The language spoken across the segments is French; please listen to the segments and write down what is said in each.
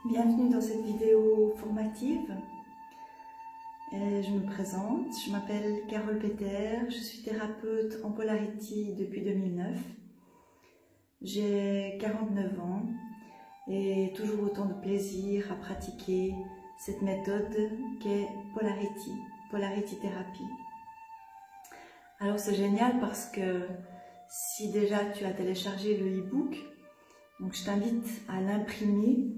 Bienvenue dans cette vidéo formative. Je me présente, je m'appelle Carole Peter, je suis thérapeute en Polarity depuis 2009. J'ai 49 ans et toujours autant de plaisir à pratiquer cette méthode qu'est Polarity Thérapie. Alors c'est génial parce que si déjà tu as téléchargé le e-book, donc je t'invite à l'imprimer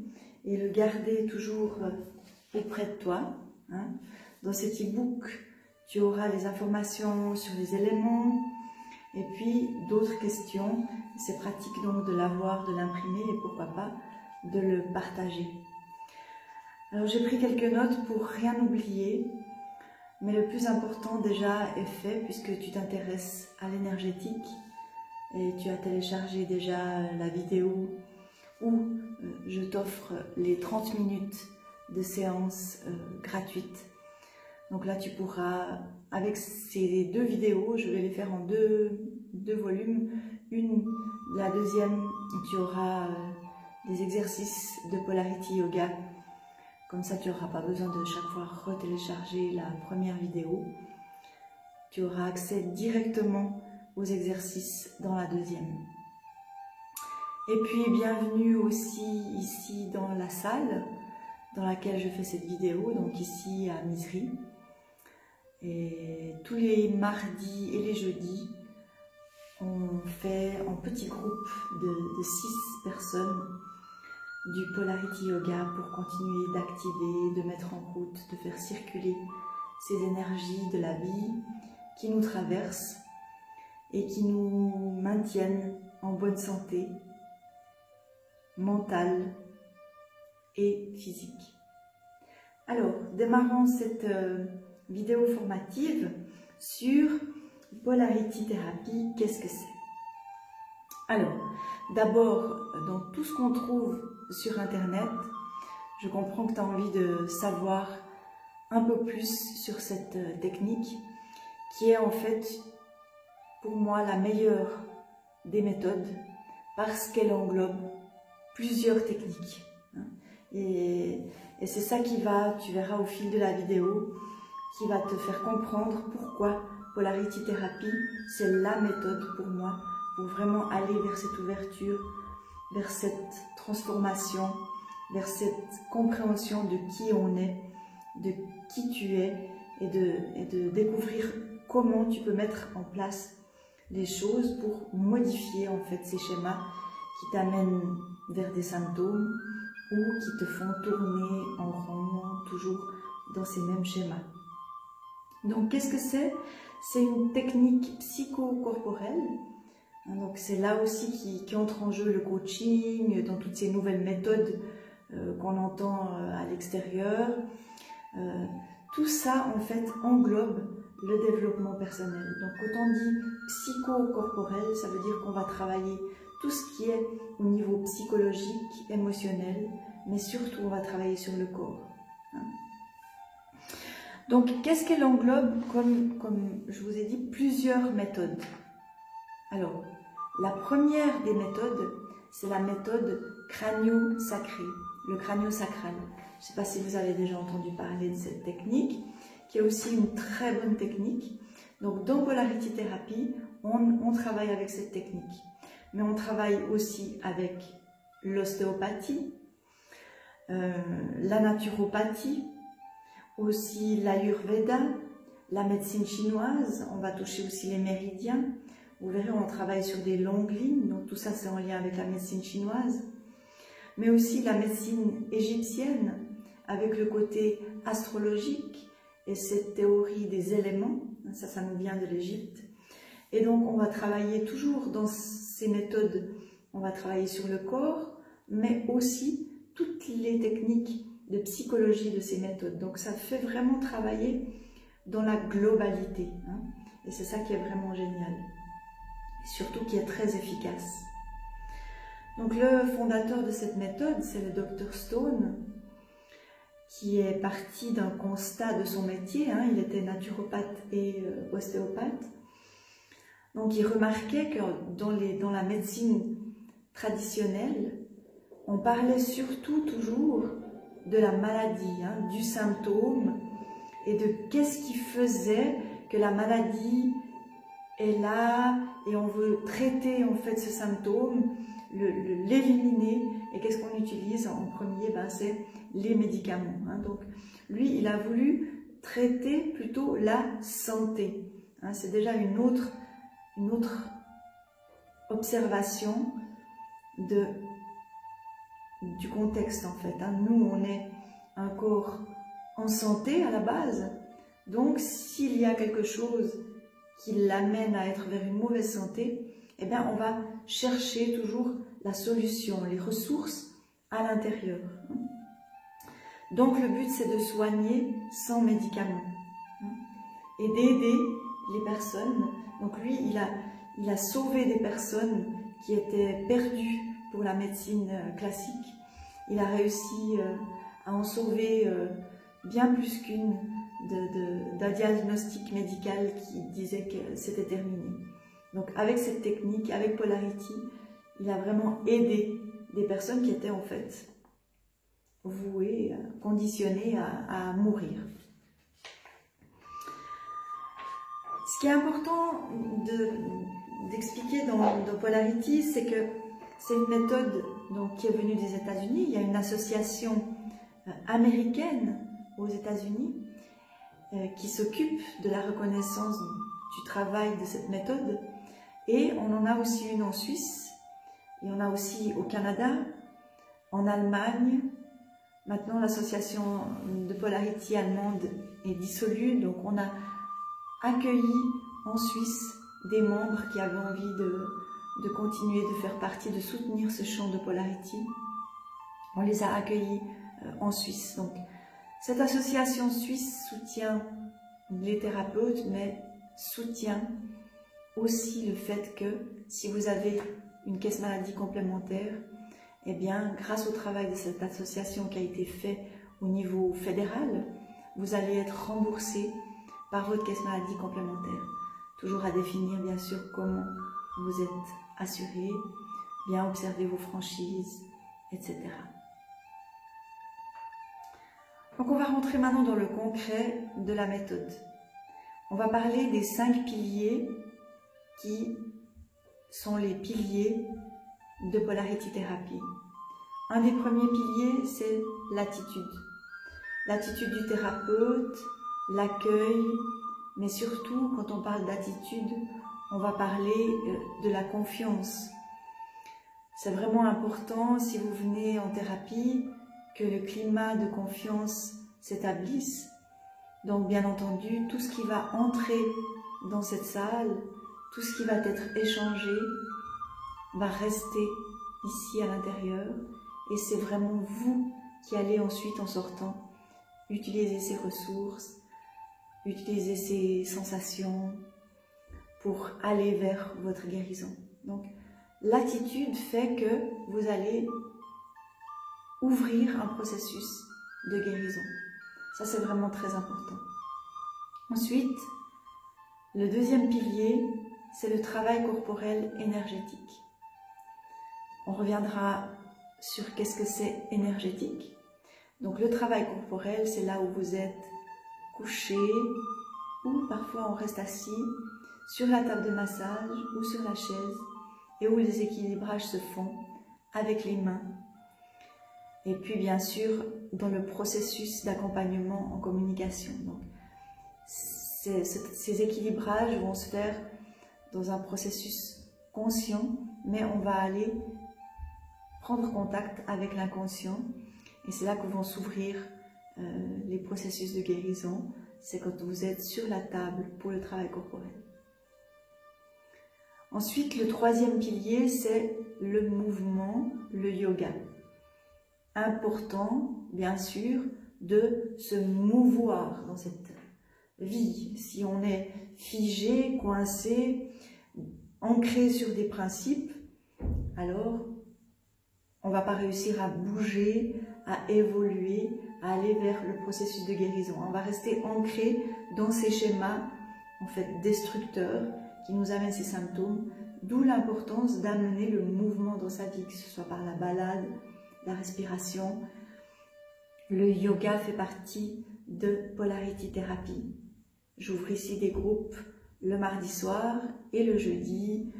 et le garder toujours auprès de toi. Dans cet e-book, tu auras les informations sur les éléments et puis d'autres questions. C'est pratique donc de l'avoir, de l'imprimer et pourquoi pas de le partager. Alors j'ai pris quelques notes pour rien oublier, mais le plus important déjà est fait puisque tu t'intéresses à l'énergétique et tu as téléchargé déjà la vidéo où je t'offre les 30 minutes de séance gratuite. Donc là, tu pourras, avec ces deux vidéos, je vais les faire en deux volumes. La deuxième, tu auras des exercices de Polarity Yoga. Comme ça, tu n'auras pas besoin de chaque fois retélécharger la première vidéo. Tu auras accès directement aux exercices dans la deuxième. Et puis, bienvenue aussi ici dans la salle dans laquelle je fais cette vidéo, donc ici à Misery. Et tous les mardis et les jeudis, on fait en petits groupes de 6 personnes du Polarity Yoga pour continuer d'activer, de mettre en route, de faire circuler ces énergies de la vie qui nous traversent et qui nous maintiennent en bonne santé mentale et physique. Alors, démarrons cette vidéo formative sur Polarity Thérapie. Qu'est-ce que c'est? Alors, d'abord, dans tout ce qu'on trouve sur Internet, je comprends que tu as envie de savoir un peu plus sur cette technique qui est en fait, pour moi, la meilleure des méthodes parce qu'elle englobe plusieurs techniques. Et c'est ça qui va, tu verras au fil de la vidéo, qui va te faire comprendre pourquoi Polarity Thérapie, c'est la méthode pour moi, pour vraiment aller vers cette ouverture, vers cette transformation, vers cette compréhension de qui on est, de qui tu es, et de découvrir comment tu peux mettre en place les choses pour modifier en fait ces schémas qui t'amènent vers des symptômes ou qui te font tourner en rond, toujours dans ces mêmes schémas. Donc, qu'est-ce que c'est? C'est une technique psychocorporelle. Donc, c'est là aussi qui entre en jeu le coaching, dans toutes ces nouvelles méthodes qu'on entend à l'extérieur. Tout ça, en fait, englobe le développement personnel. Donc, quand on dit psychocorporel, ça veut dire qu'on va travailler tout ce qui est au niveau psychologique, émotionnel, mais surtout on va travailler sur le corps. Donc qu'est-ce qu'elle englobe comme je vous ai dit, plusieurs méthodes. Alors, la première des méthodes, c'est la méthode crânio-sacrée, le crânio-sacral. Je ne sais pas si vous avez déjà entendu parler de cette technique, qui est aussi une très bonne technique. Donc dans Polarity Thérapie, on travaille avec cette technique. Mais on travaille aussi avec l'ostéopathie, la naturopathie, aussi l'ayurveda, la médecine chinoise. On va toucher aussi les méridiens. Vous verrez, on travaille sur des longues lignes, donc tout ça c'est en lien avec la médecine chinoise. Mais aussi la médecine égyptienne, avec le côté astrologique et cette théorie des éléments. Ça nous vient de l'Égypte. Et donc on va travailler toujours dans ces méthodes, on va travailler sur le corps, mais aussi toutes les techniques de psychologie de ces méthodes. Donc ça fait vraiment travailler dans la globalité. Et c'est ça qui est vraiment génial. Et surtout qui est très efficace. Donc le fondateur de cette méthode, c'est le Dr Stone, qui est parti d'un constat de son métier. Il était naturopathe et ostéopathe. Donc il remarquait que dans la médecine traditionnelle, on parlait surtout toujours de la maladie, hein, du symptôme et de qu'est-ce qui faisait que la maladie est là et on veut traiter en fait ce symptôme, l'éliminer. Et qu'est-ce qu'on utilise en premier? Ben, c'est les médicaments. Hein. Donc lui, il a voulu traiter plutôt la santé. Hein. C'est déjà une autre observation du contexte en fait. Hein. Nous, on est un corps en santé à la base, donc s'il y a quelque chose qui l'amène à être vers une mauvaise santé, eh bien on va chercher toujours la solution, les ressources à l'intérieur. Donc le but c'est de soigner sans médicaments et d'aider les personnes. Donc lui, il a sauvé des personnes qui étaient perdues pour la médecine classique. Il a réussi à en sauver bien plus qu'une d'un diagnostic médical qui disait que c'était terminé. Donc avec cette technique, avec Polarity, il a vraiment aidé des personnes qui étaient en fait vouées, conditionnées à mourir. Ce qui est important d'expliquer dans Polarity, c'est que c'est une méthode donc, qui est venue des États-Unis. Il y a une association américaine aux États-Unis qui s'occupe de la reconnaissance du travail de cette méthode. Et on en a aussi une en Suisse, et on a aussi au Canada, en Allemagne. Maintenant, l'association de Polarity allemande est dissolue, donc on a accueilli en Suisse des membres qui avaient envie de continuer de faire partie, de soutenir ce champ de Polarity. On les a accueillis en Suisse. Donc, cette association suisse soutient les thérapeutes, mais soutient aussi le fait que si vous avez une caisse maladie complémentaire, eh bien, grâce au travail de cette association qui a été fait au niveau fédéral, vous allez être remboursé par votre caisse maladie complémentaire. Toujours à définir, bien sûr, comment vous êtes assuré, bien observer vos franchises, etc. Donc, on va rentrer maintenant dans le concret de la méthode. On va parler des 5 piliers qui sont les piliers de Polarity Thérapie. Un des premiers piliers, c'est l'attitude. L'attitude du thérapeute, l'accueil, mais surtout, quand on parle d'attitude, on va parler de la confiance. C'est vraiment important, si vous venez en thérapie, que le climat de confiance s'établisse. Donc, bien entendu, tout ce qui va entrer dans cette salle, tout ce qui va être échangé, va rester ici à l'intérieur. Et c'est vraiment vous qui allez ensuite, en sortant, utiliser ces ressources, utiliser ces sensations pour aller vers votre guérison. Donc, l'attitude fait que vous allez ouvrir un processus de guérison. Ça, c'est vraiment très important. Ensuite, le deuxième pilier, c'est le travail corporel énergétique. On reviendra sur qu'est-ce que c'est énergétique. Donc, le travail corporel, c'est là où vous êtes couché ou parfois on reste assis sur la table de massage ou sur la chaise et où les équilibrages se font avec les mains. Et puis, bien sûr, dans le processus d'accompagnement en communication. Donc, ces équilibrages vont se faire dans un processus conscient, mais on va aller prendre contact avec l'inconscient. Et c'est là que vont s'ouvrir les processus de guérison. C'est quand vous êtes sur la table pour le travail corporel. Ensuite, le troisième pilier, c'est le mouvement, le yoga. Important, bien sûr, de se mouvoir dans cette vie. Si on est figé, coincé, ancré sur des principes, alors on ne va pas réussir à bouger, à évoluer, à aller vers le processus de guérison. On va rester ancré dans ces schémas en fait destructeurs qui nous amènent ces symptômes, d'où l'importance d'amener le mouvement dans sa vie, que ce soit par la balade, la respiration. Le yoga fait partie de Polarity Therapy. J'ouvre ici des groupes le mardi soir et le jeudi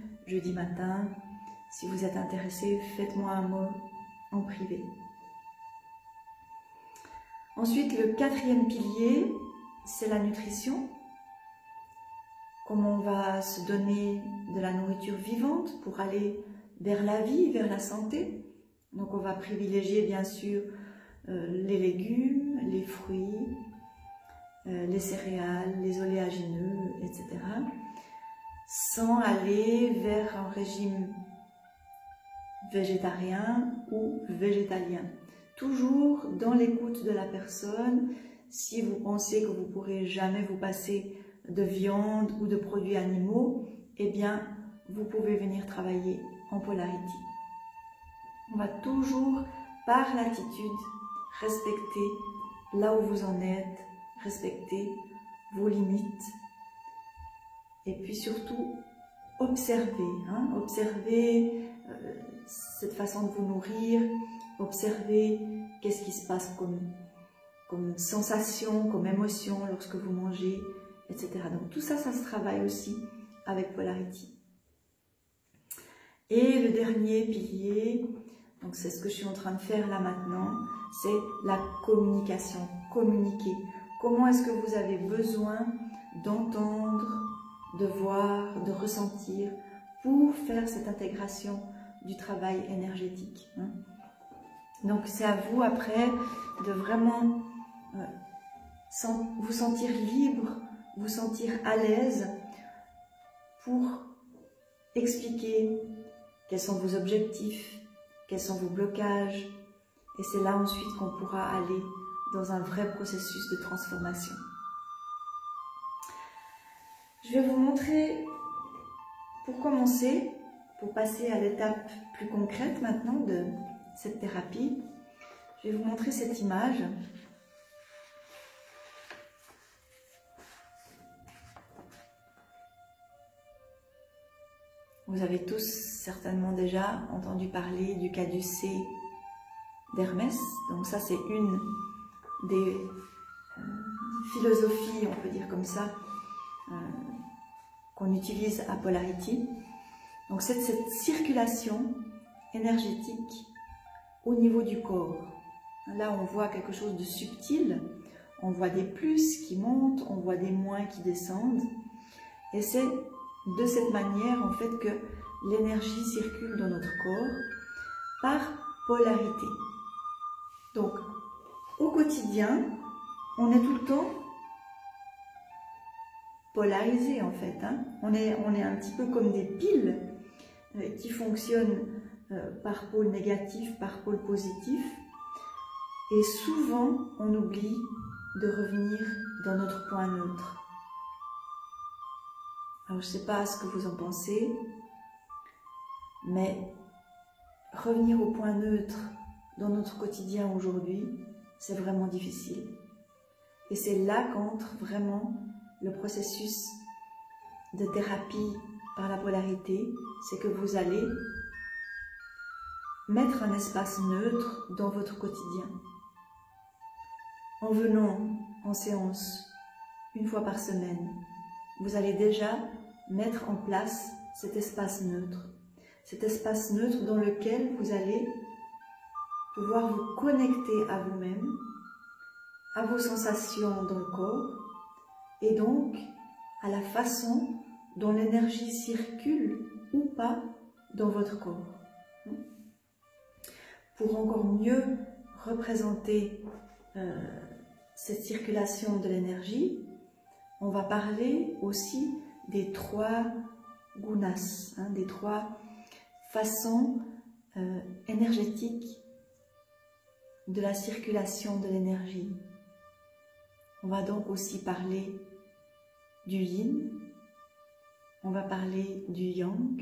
matin. Si vous êtes intéressé, faites-moi un mot en privé. Ensuite, le quatrième pilier, c'est la nutrition. Comment on va se donner de la nourriture vivante pour aller vers la vie, vers la santé. Donc on va privilégier bien sûr les légumes, les fruits, les céréales, les oléagineux, etc. Sans aller vers un régime végétarien ou végétalien. Toujours dans l'écoute de la personne. Si vous pensez que vous ne pourrez jamais vous passer de viande ou de produits animaux, eh bien, vous pouvez venir travailler en Polarity. On va toujours, par l'attitude, respecter là où vous en êtes, respecter vos limites. Et puis surtout, observer. Observer cette façon de vous nourrir, observer qu'est-ce qui se passe comme sensation, comme émotion lorsque vous mangez, etc. Donc tout ça, ça se travaille aussi avec Polarity. Et le dernier pilier, donc c'est ce que je suis en train de faire là maintenant, c'est la communication, communiquer. Comment est-ce que vous avez besoin d'entendre, de voir, de ressentir pour faire cette intégration du travail énergétique. Donc c'est à vous après de vraiment vous sentir libre, vous sentir à l'aise pour expliquer quels sont vos objectifs, quels sont vos blocages. Et c'est là ensuite qu'on pourra aller dans un vrai processus de transformation. Je vais vous montrer, pour commencer, pour passer à l'étape plus concrète maintenant de cette thérapie, je vais vous montrer cette image. Vous avez tous certainement déjà entendu parler du caducée d'Hermès. Donc ça, c'est une des philosophies, on peut dire comme ça, qu'on utilise à Polarity. Donc c'est cette circulation énergétique au niveau du corps. Là, on voit quelque chose de subtil. On voit des plus qui montent, on voit des moins qui descendent. Et c'est de cette manière, en fait, que l'énergie circule dans notre corps par polarité. Donc, au quotidien, on est tout le temps polarisé, en fait. On est un petit peu comme des piles qui fonctionnent par pôle négatif, par pôle positif. Et souvent, on oublie de revenir dans notre point neutre. Alors, je ne sais pas ce que vous en pensez, mais revenir au point neutre dans notre quotidien aujourd'hui, c'est vraiment difficile. Et c'est là qu'entre vraiment le processus de thérapie par la polarité, c'est que vous allez mettre un espace neutre dans votre quotidien. En venant en séance une fois par semaine, vous allez déjà mettre en place cet espace neutre dans lequel vous allez pouvoir vous connecter à vous-même, à vos sensations dans le corps et donc à la façon dont l'énergie circule ou pas dans votre corps. Pour encore mieux représenter cette circulation de l'énergie, on va parler aussi des 3 gunas, des 3 façons énergétiques de la circulation de l'énergie. On va donc aussi parler du yin, on va parler du yang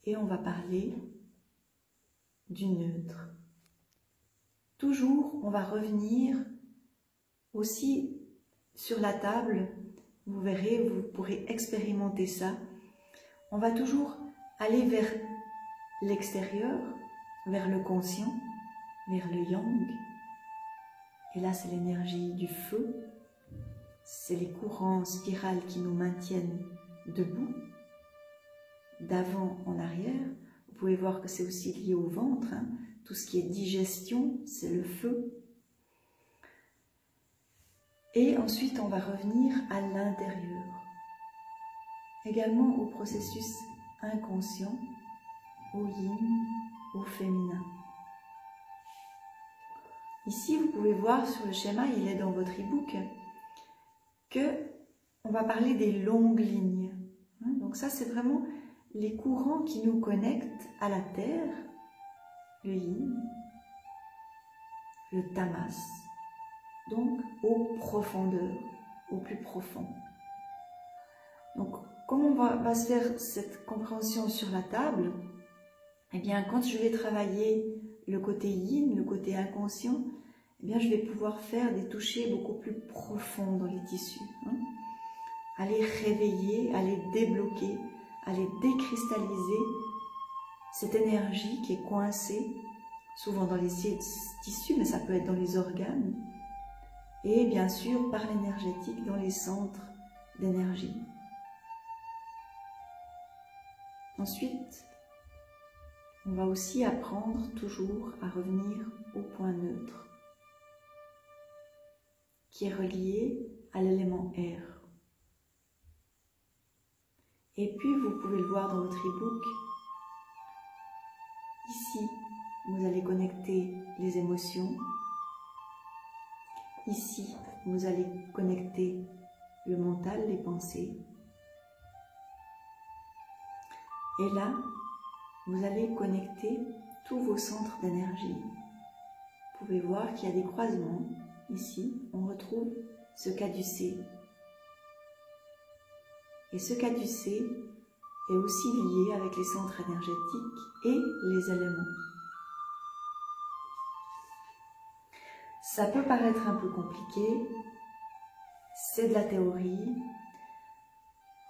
et on va parler du neutre. Toujours, on va revenir aussi sur la table, vous verrez, vous pourrez expérimenter ça. On va toujours aller vers l'extérieur, vers le conscient, vers le yang. Et là, c'est l'énergie du feu. C'est les courants spirales qui nous maintiennent debout, d'avant en arrière. Vous pouvez voir que c'est aussi lié au ventre. Hein. Tout ce qui est digestion, c'est le feu. Et ensuite, on va revenir à l'intérieur. Également au processus inconscient, au yin, au féminin. Ici, vous pouvez voir sur le schéma, il est dans votre e-book, que on va parler des longues lignes. Donc ça, c'est vraiment les courants qui nous connectent à la terre, le yin, le tamas, donc aux profondeurs, au plus profond. Donc, comment va se faire cette compréhension sur la table? Eh bien, quand je vais travailler le côté yin, le côté inconscient, eh bien, je vais pouvoir faire des touchés beaucoup plus profonds dans les tissus. Hein, à les réveiller, à les débloquer, à les décristalliser, cette énergie qui est coincée, souvent dans les tissus, mais ça peut être dans les organes, et bien sûr par l'énergétique dans les centres d'énergie. Ensuite, on va aussi apprendre toujours à revenir au point neutre, qui est relié à l'élément air. Et puis, vous pouvez le voir dans votre e-book, ici, vous allez connecter les émotions. Ici, vous allez connecter le mental, les pensées. Et là, vous allez connecter tous vos centres d'énergie. Vous pouvez voir qu'il y a des croisements. Ici, on retrouve ce caducée. Et ce caducée est aussi lié avec les centres énergétiques et les éléments. Ça peut paraître un peu compliqué, c'est de la théorie.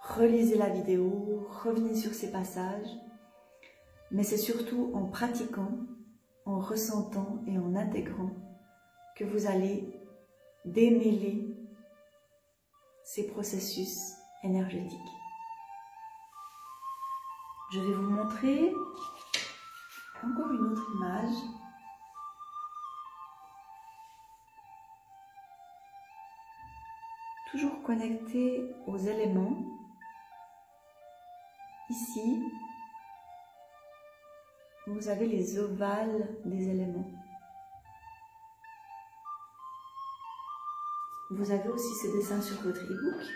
Relisez la vidéo, revenez sur ces passages, mais c'est surtout en pratiquant, en ressentant et en intégrant que vous allez démêler ces processus énergétiques. Je vais vous montrer encore une autre image. Toujours connecté aux éléments. Ici, vous avez les ovales des éléments. Vous avez aussi ces dessins sur votre e-book.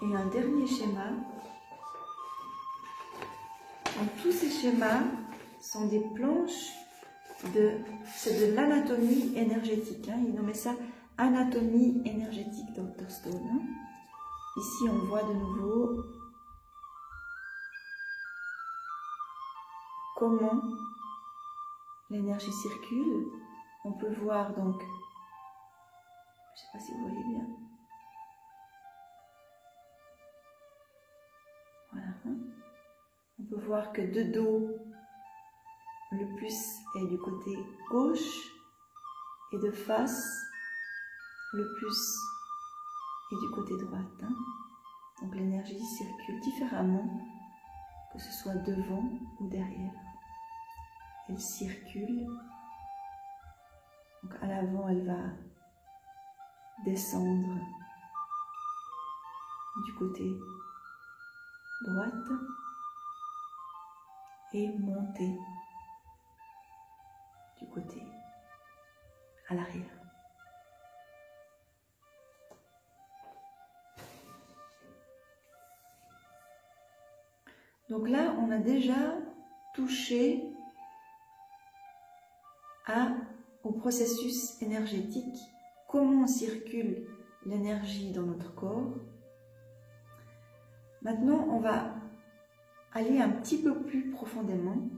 Et un dernier schéma. Donc, tous ces schémas sont des planches c'est de l'anatomie énergétique. Hein. Il nommait ça anatomie énergétique, Dr. Stone. Hein. Ici, on voit de nouveau comment l'énergie circule. On peut voir donc, je ne sais pas si vous voyez bien. Voilà. Hein. On peut voir que de dos, le plus est du côté gauche et de face, le plus est du côté droite. Hein. Donc l'énergie circule différemment, que ce soit devant ou derrière. Elle circule. Donc à l'avant, elle va descendre du côté droite et monter du côté à l'arrière. Donc là, on a déjà touché au processus énergétique, comment circule l'énergie dans notre corps. Maintenant, on va aller un petit peu plus profondément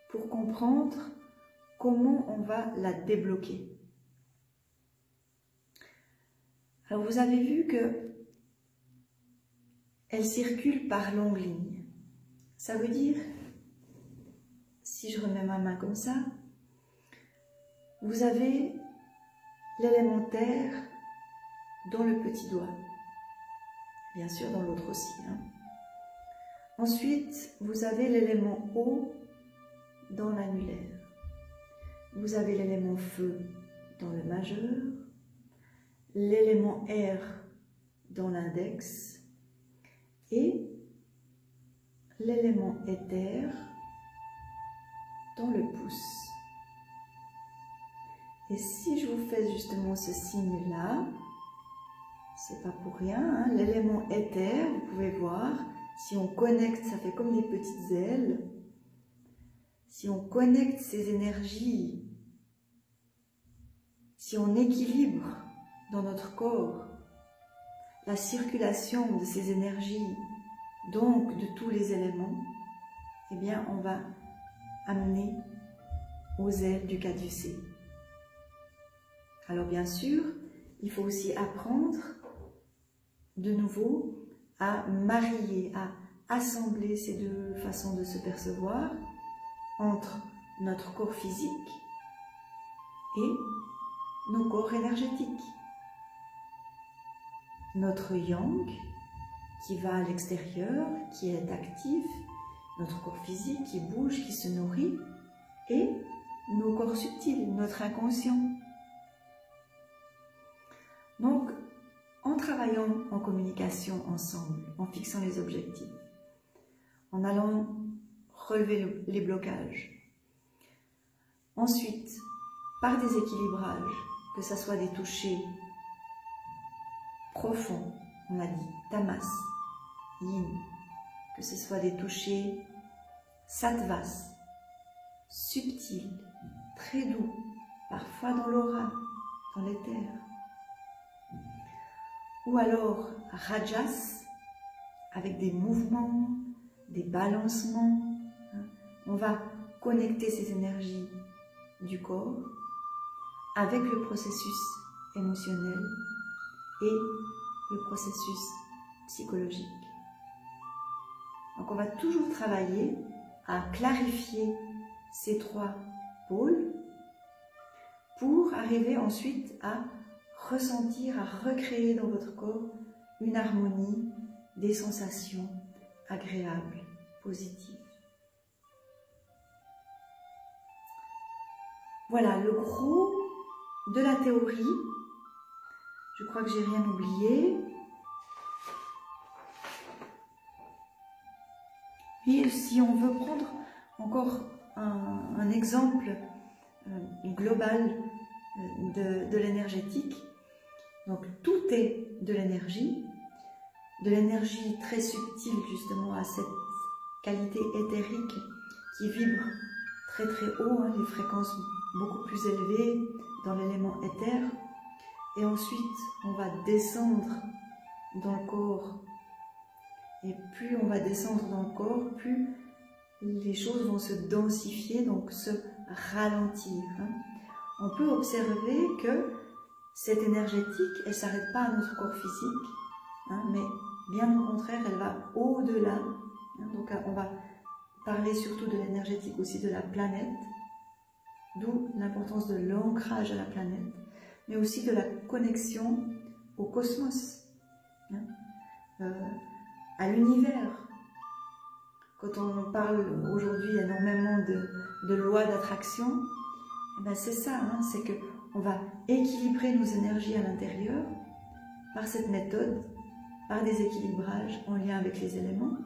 pour comprendre comment on va la débloquer. Alors, vous avez vu que elle circule par longues lignes. Ça veut dire si je remets ma main comme ça, vous avez l'élément terre dans le petit doigt. Bien sûr, dans l'autre aussi. Hein. Ensuite, vous avez l'élément eau dans l'annulaire. Vous avez l'élément feu dans le majeur, l'élément air dans l'index et l'élément éther dans le pouce. Et si je vous fais justement ce signe-là, c'est pas pour rien, hein, l'élément éther, vous pouvez voir, si on connecte, ça fait comme des petites ailes. Si on connecte ces énergies, si on équilibre dans notre corps la circulation de ces énergies, donc de tous les éléments, eh bien on va amener aux ailes du caducée. Alors bien sûr, il faut aussi apprendre de nouveau à marier, à assembler ces deux façons de se percevoir entre notre corps physique et nos corps énergétiques. Notre yang qui va à l'extérieur, qui est actif, notre corps physique qui bouge, qui se nourrit, et nos corps subtils, notre inconscient. Donc, en travaillant en communication ensemble, en fixant les objectifs, en allant relever les blocages, ensuite, par des équilibrages, que ce soit des touchés profonds, on a dit tamas, yin, que ce soit des touchés sattvas, subtils, très doux, parfois dans l'aura, dans l'éther, ou alors rajas, avec des mouvements, des balancements. On va connecter ces énergies du corps avec le processus émotionnel et le processus psychologique. Donc on va toujours travailler à clarifier ces trois pôles pour arriver ensuite à ressentir, à recréer dans votre corps une harmonie, des sensations agréables, positives. Voilà le gros de la théorie. Je crois que j'ai rien oublié. Et si on veut prendre encore un exemple global de l'énergétique, donc tout est de l'énergie très subtile justement à cette qualité éthérique qui vibre très très haut, hein, les fréquences beaucoup plus élevées dans l'élément éther, et ensuite on va descendre dans le corps, et plus on va descendre dans le corps, plus les choses vont se densifier, donc se ralentir. Hein. On peut observer que cette énergétique, elle ne s'arrête pas à notre corps physique, hein, mais bien au contraire, elle va au-delà. Hein, donc on va parler surtout de l'énergétique aussi de la planète, d'où l'importance de l'ancrage à la planète, mais aussi de la connexion au cosmos, hein, à l'univers. Quand on parle aujourd'hui énormément de lois d'attraction, eh ben c'est ça, hein, c'est qu'on va équilibrer nos énergies à l'intérieur par cette méthode, par des équilibrages en lien avec les éléments.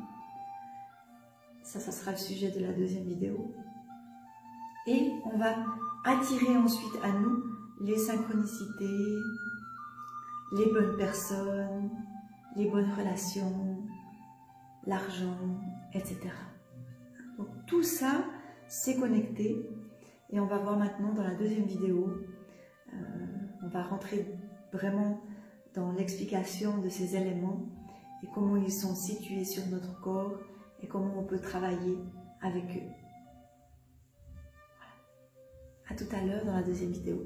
Ça sera le sujet de la deuxième vidéo. Et on va attirer ensuite à nous les synchronicités, les bonnes personnes, les bonnes relations, l'argent, etc. Donc tout ça, c'est connecté. Et on va voir maintenant dans la deuxième vidéo, on va rentrer vraiment dans l'explication de ces éléments et comment ils sont situés sur notre corps et comment on peut travailler avec eux. Voilà. À tout à l'heure dans la deuxième vidéo.